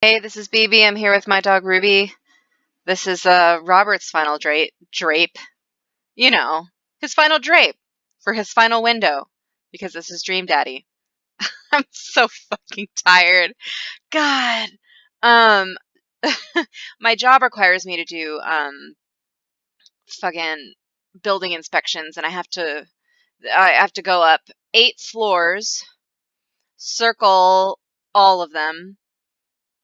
Hey, this is BB. I'm here with my dog Ruby. This is Robert's final drape. You know, his final drape for his final window because this is Dream Daddy. I'm so fucking tired. God. Um my job requires me to do fucking building inspections and I have to go up 8 floors, circle all of them,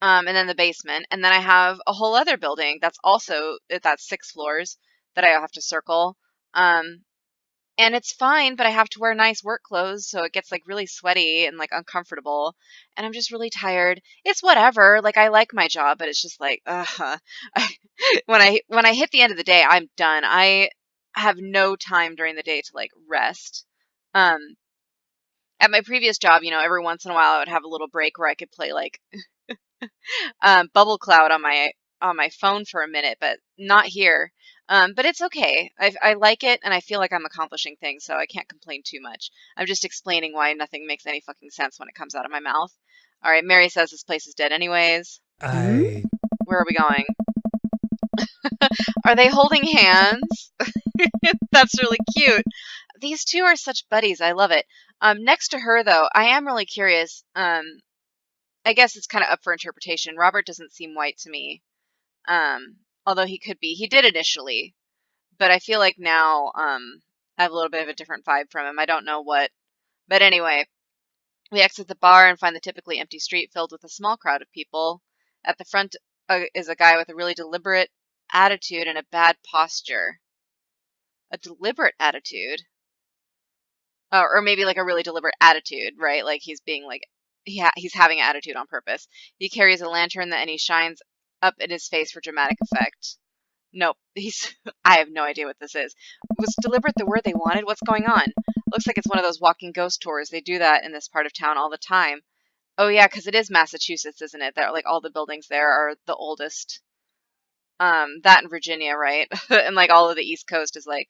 and then the basement, and then I have a whole other building that's 6 floors that I have to circle. Um, and it's fine, but I have to wear nice work clothes, so it gets like really sweaty and like uncomfortable, and I'm just really tired. It's whatever. Like I like my job, but it's just like, when I hit the end of the day, I'm done. I have no time during the day to like rest. Um, at my previous job, every once in a while I would have a little break where I could play like Bubble Cloud on my phone for a minute, but not here. But it's okay. I like it, and I feel like I'm accomplishing things, so I can't complain too much. I'm just explaining why nothing makes any fucking sense when it comes out of my mouth. All right, Mary says this place is dead anyways. I Where are we going? Are they holding hands? That's really cute. These two are such buddies. I love it. Next to her, though, I am really curious. I guess it's kind of up for interpretation. Robert doesn't seem white to me. Although he could be. He did initially, but I feel like now I have a little bit of a different vibe from him. I don't know what. But anyway, we exit the bar and find the typically empty street filled with a small crowd of people. At the front is a guy with a really deliberate attitude and a bad posture. A deliberate attitude? Or maybe like a really deliberate attitude, right? Like he's being like, he's having an attitude on purpose. He carries a lantern and he shines up in his face for dramatic effect. Nope. I have no idea what this is. Was deliberate the word they wanted? What's going on? Looks like it's one of those walking ghost tours. They do that in this part of town all the time. Oh yeah, because it is Massachusetts, isn't it? That like all the buildings there are the oldest. That in Virginia, right? And like all of the East Coast is like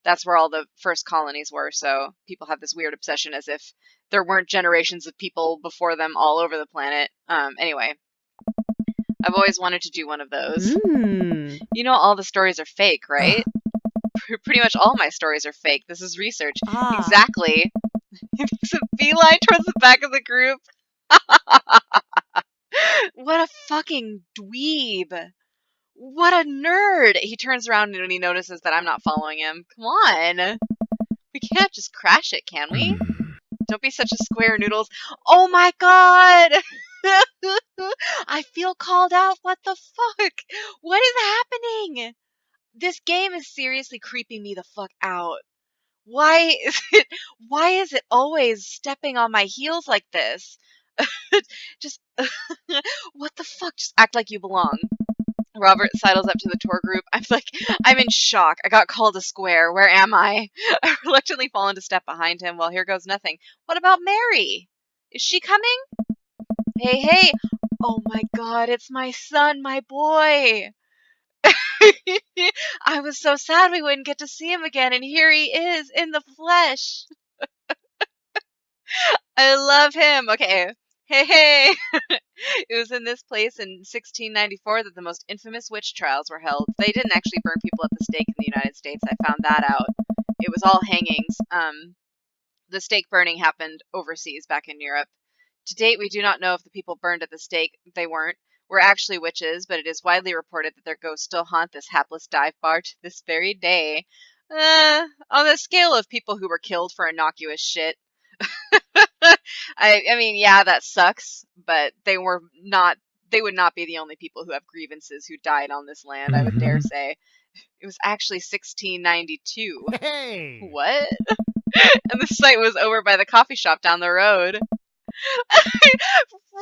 that's where all the first colonies were. So people have this weird obsession as if there weren't generations of people before them all over the planet. Anyway, I've always wanted to do one of those. All the stories are fake, right? Pretty much all my stories are fake. This is research. Exactly. He makes a beeline towards the back of the group. What a fucking dweeb. What a nerd. He turns around and he notices that I'm not following him. Come on. We can't just crash it, can we? Don't be such a square noodles. Oh my god. I feel called out. What the fuck? What is happening? This game is seriously creeping me the fuck out. Why is it always stepping on my heels like this? Just what the fuck? Just act like you belong. Robert sidles up to the tour group. I'm in shock. I got called a square. Where am I? I reluctantly fall into step behind him. Well, here goes nothing. What about Mary? Is she coming? Hey, hey. Oh my god, it's my son, my boy. I was so sad we wouldn't get to see him again, and here he is in the flesh. I love him. Okay. Hey, hey. It was in this place in 1694 that the most infamous witch trials were held. They didn't actually burn people at the stake in the United States. I found that out. It was all hangings. The stake burning happened overseas back in Europe. To date, we do not know if the people burned at the stake, were actually witches, but it is widely reported that their ghosts still haunt this hapless dive bar to this very day. On the scale of people who were killed for innocuous shit, I mean, yeah, that sucks, but they would not be the only people who have grievances who died on this land, I would dare say. It was actually 1692. Hey! What? And the site was over by the coffee shop down the road.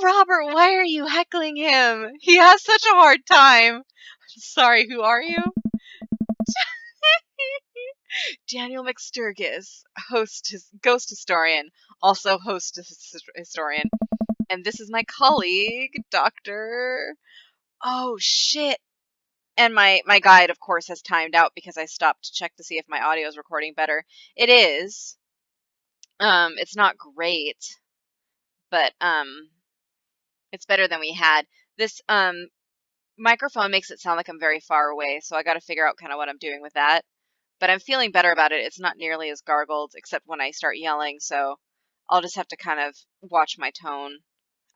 Robert, why are you heckling him? He has such a hard time. Sorry, who are you? Daniel McSturgis, ghost historian, also host historian. And this is my colleague, Dr. Oh, shit. And my guide, of course, has timed out because I stopped to check to see if my audio is recording better. It is. It's not great, but it's better than we had. This microphone makes it sound like I'm very far away, so I got to figure out kind of what I'm doing with that. But I'm feeling better about it. It's not nearly as gargled, except when I start yelling, so I'll just have to kind of watch my tone.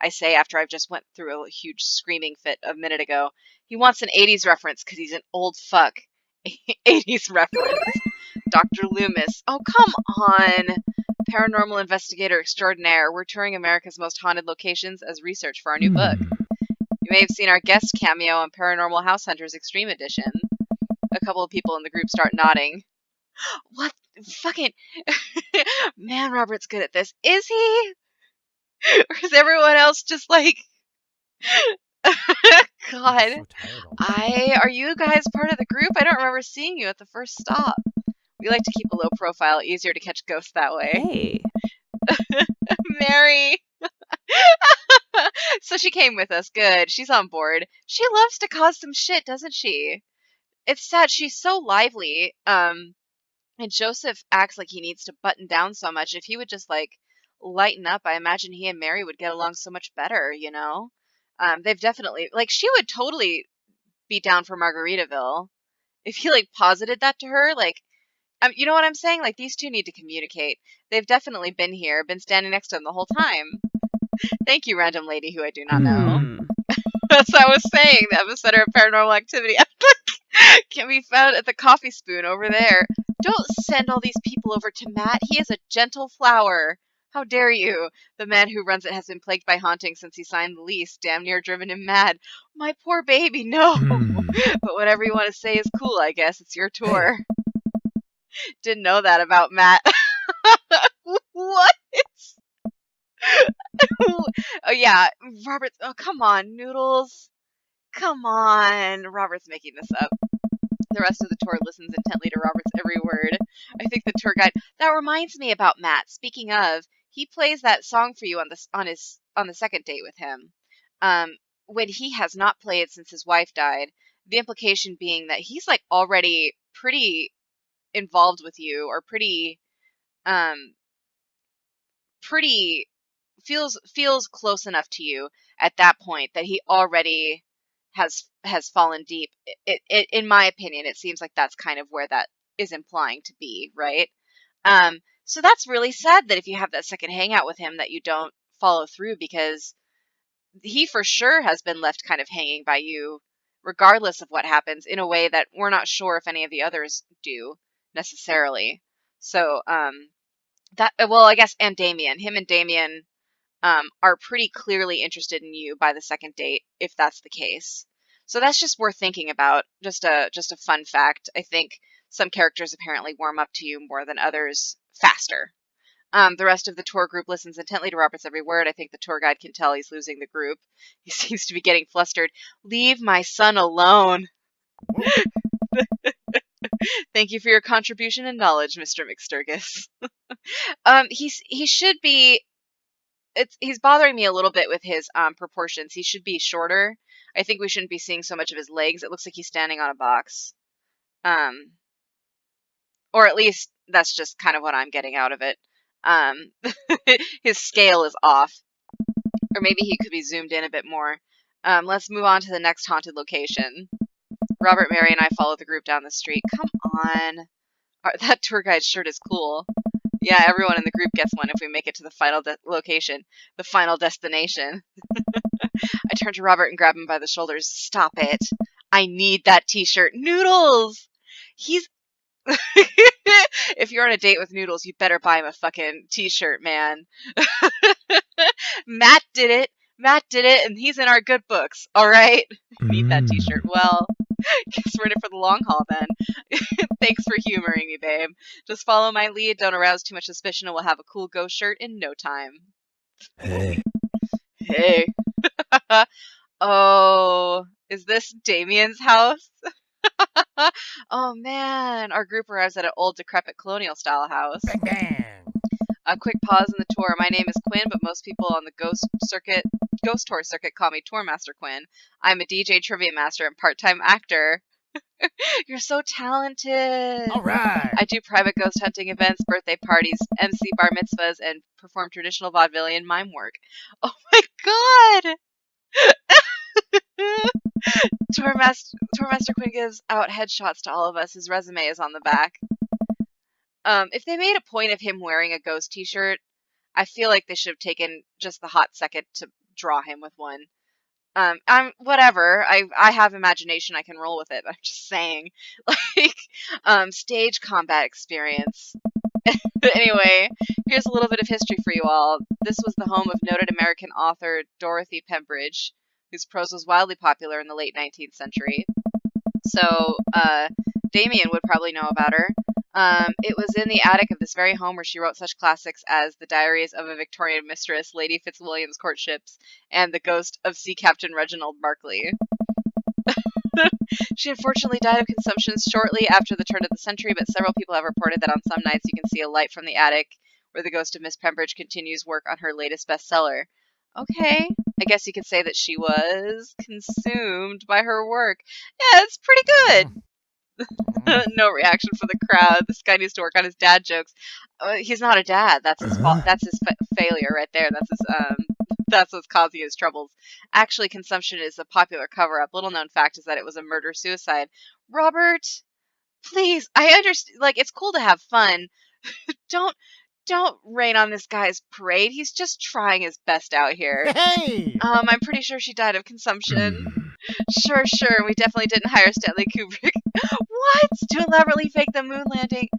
I say after I've just went through a huge screaming fit a minute ago. He wants an 80s reference because he's an old fuck. 80s reference. Dr. Loomis. Oh, come on. Paranormal investigator extraordinaire. We're touring America's most haunted locations as research for our new book. You may have seen our guest cameo on Paranormal House Hunters Extreme Edition. A couple of people in the group start nodding. What? Fucking... Man, Robert's good at this. Is he? Or is everyone else just like... God. I'm so tired. Are you guys part of the group? I don't remember seeing you at the first stop. We like to keep a low profile, easier to catch ghosts that way. Hey. Mary. So she came with us. Good. She's on board. She loves to cause some shit, doesn't she? It's sad. She's so lively. And Joseph acts like he needs to button down so much. If he would just like lighten up, I imagine he and Mary would get along so much better, you know? They've definitely like she would totally be down for Margaritaville if he like posited that to her. Like, you know what I'm saying? Like these two need to communicate. They've definitely been here, been standing next to him the whole time. Thank you, random lady who I do not know. As I was saying, the epicenter of Paranormal Activity can be found at the Coffee Spoon over there. Don't send all these people over to Matt. He is a gentle flower. How dare you? The man who runs it has been plagued by hauntings since he signed the lease, damn near driven him mad. My poor baby, no. But whatever you want to say is cool, I guess. It's your tour. Didn't know that about Matt. What? Oh, yeah. Robert. Oh, come on, Noodles. Come on. Robert's making this up. The rest of the tour listens intently to Robert's every word. I think the tour guide. That reminds me about Matt. Speaking of, he plays that song for you on the second date with him. When he has not played since his wife died. The implication being that he's like already pretty involved with you, or pretty feels close enough to you at that point that he already has fallen deep. It in my opinion, it seems like that's kind of where that is implying to be, right? So that's really sad that if you have that second hangout with him that you don't follow through, because he for sure has been left kind of hanging by you regardless of what happens, in a way that we're not sure if any of the others do necessarily. So I guess, and Damien, him and Damien are pretty clearly interested in you by the second date, if that's the case. So that's just worth thinking about. Just a fun fact. I think some characters apparently warm up to you more than others faster. The rest of the tour group listens intently to Robert's every word. I think the tour guide can tell he's losing the group. He seems to be getting flustered. Leave my son alone. Thank you for your contribution and knowledge, Mr. McSturgis. He should be. He's bothering me a little bit with his proportions. He should be shorter. I think we shouldn't be seeing so much of his legs. It looks like he's standing on a box. Or at least that's just kind of what I'm getting out of it. His scale is off. Or maybe he could be zoomed in a bit more. Let's move on to the next haunted location. Robert, Mary, and I follow the group down the street. Come on. That tour guide's shirt is cool. Yeah, everyone in the group gets one if we make it to the final location. The final destination. I turn to Robert and grab him by the shoulders. Stop it. I need that t-shirt. Noodles! If you're on a date with Noodles, you better buy him a fucking t-shirt, man. Matt did it, and he's in our good books, alright? Need that t-shirt. Well, guess we're in it for the long haul then. Thanks for humoring me, babe. Just follow my lead, don't arouse too much suspicion, and we'll have a cool ghost shirt in no time. Hey. Oh, is this Damien's house? Oh man, our group arrives at an old decrepit colonial style house. Bang, bang. A quick pause in the tour. My name is Quinn, but most people on the ghost tour circuit call me Tour Master Quinn. I'm a DJ, trivia master, and part-time actor. You're so talented. All right. I do private ghost hunting events, birthday parties, MC bar mitzvahs, and perform traditional vaudevillian mime work. Oh my god! Tourmaster Quinn gives out headshots to all of us. His resume is on the back. If they made a point of him wearing a Ghost t-shirt, I feel like they should have taken just the hot second to draw him with one. I'm whatever. I have imagination. I can roll with it. But I'm just saying, like, stage combat experience. Anyway, here's a little bit of history for you all. This was the home of noted American author Dorothy Pembridge, whose prose was wildly popular in the late 19th century. So, Damien would probably know about her. It was in the attic of this very home where she wrote such classics as The Diaries of a Victorian Mistress, Lady Fitzwilliam's Courtships, and The Ghost of Sea Captain Reginald Barclay. She unfortunately died of consumption shortly after the turn of the century, but several people have reported that on some nights you can see a light from the attic where the ghost of Miss Pembridge continues work on her latest bestseller. Okay, I guess you could say that she was consumed by her work. Yeah, it's pretty good. No reaction from the crowd. This guy needs to work on his dad jokes. He's not a dad. That's his fault. That's his failure right there. That's his that's what's causing his troubles. Actually, consumption is a popular cover-up. Little known fact is that it was a murder-suicide. Robert, please, I understand. Like, it's cool to have fun. don't rain on this guy's parade. He's just trying his best out here. Hey! I'm pretty sure she died of consumption. Sure. We definitely didn't hire Stanley Kubrick. What? To elaborately fake the moon landing?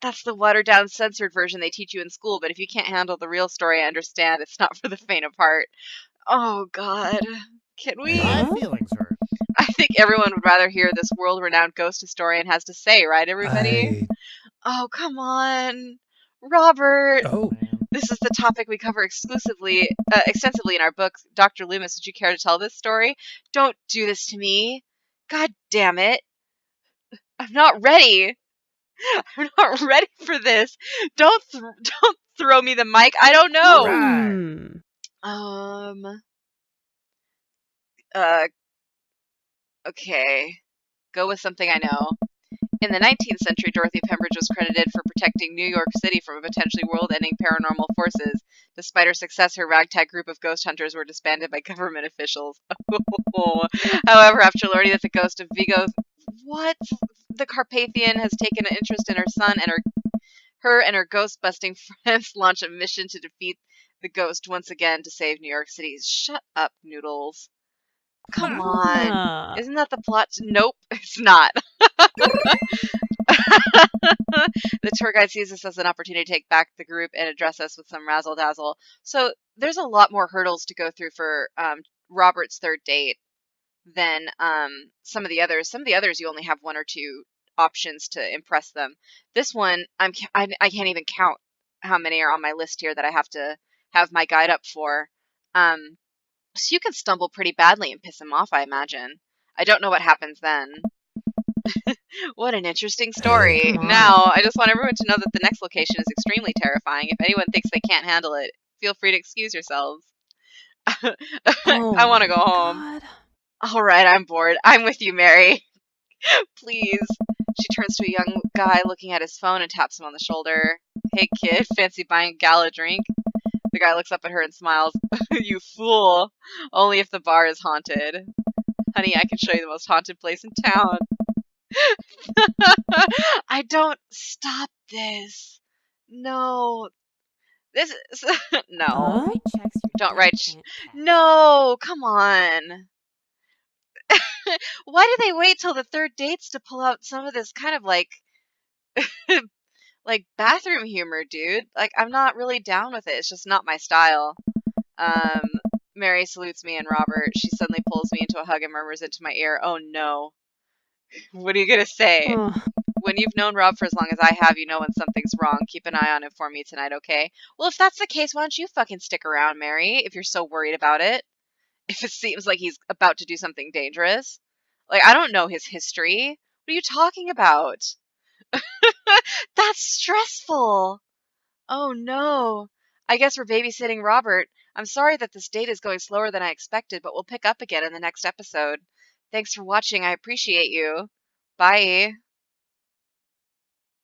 That's the watered-down, censored version they teach you in school, but if you can't handle the real story, I understand. It's not for the faint of heart. Oh, God. Can we? My feelings hurt. I think everyone would rather hear this world-renowned ghost historian has to say, right, everybody? Oh, come on. Robert. Oh. This is the topic we cover extensively in our book. Dr. Loomis, would you care to tell this story? Don't do this to me. God damn it. I'm not ready. I'm not ready for this. Don't throw me the mic. I don't know. Right. Okay. Go with something I know. In the 19th century, Dorothy Pembridge was credited for protecting New York City from potentially world-ending paranormal forces. Despite her success, her ragtag group of ghost hunters were disbanded by government officials. However, after learning that the ghost of Vigo, the Carpathian, has taken an interest in her son, and her and her ghost-busting friends launch a mission to defeat the ghost once again to save New York City. Shut up, Noodles. Come on. Isn't that the plot? Nope, it's not. The tour guide sees this as an opportunity to take back the group and address us with some razzle-dazzle. So there's a lot more hurdles to go through for Robert's third date than some of the others. Some of the others you only have one or two options to impress them. This one, I can't even count how many are on my list here that I have to have my guide up for. So you can stumble pretty badly and piss him off, I imagine. I don't know what happens then. What an interesting story. Now, I just want everyone to know that the next location is extremely terrifying. If anyone thinks they can't handle it, feel free to excuse yourselves. I want to go home. All right, I'm bored. I'm with you, Mary. Please. She turns to a young guy looking at his phone and taps him on the shoulder. Hey, kid, fancy buying a gala drink? The guy looks up at her and smiles. You fool. Only if the bar is haunted. Honey, I can show you the most haunted place in town. I don't stop this. No. This is no. Don't write. No, come on. Why do they wait till the third dates to pull out some of this kind of like bathroom humor, dude? Like, I'm not really down with it. It's just not my style. Mary salutes me and Robert. She suddenly pulls me into a hug and murmurs into my ear, "Oh no." What are you gonna say? When you've known Rob for as long as I have, you know when something's wrong. Keep an eye on him for me tonight, okay? Well, if that's the case, why don't you fucking stick around, Mary, if you're so worried about it? If it seems like he's about to do something dangerous. Like, I don't know his history. What are you talking about? That's stressful. Oh no. I guess we're babysitting Robert. I'm sorry that this date is going slower than I expected, but we'll pick up again in the next episode. Thanks for watching. I appreciate you. Bye.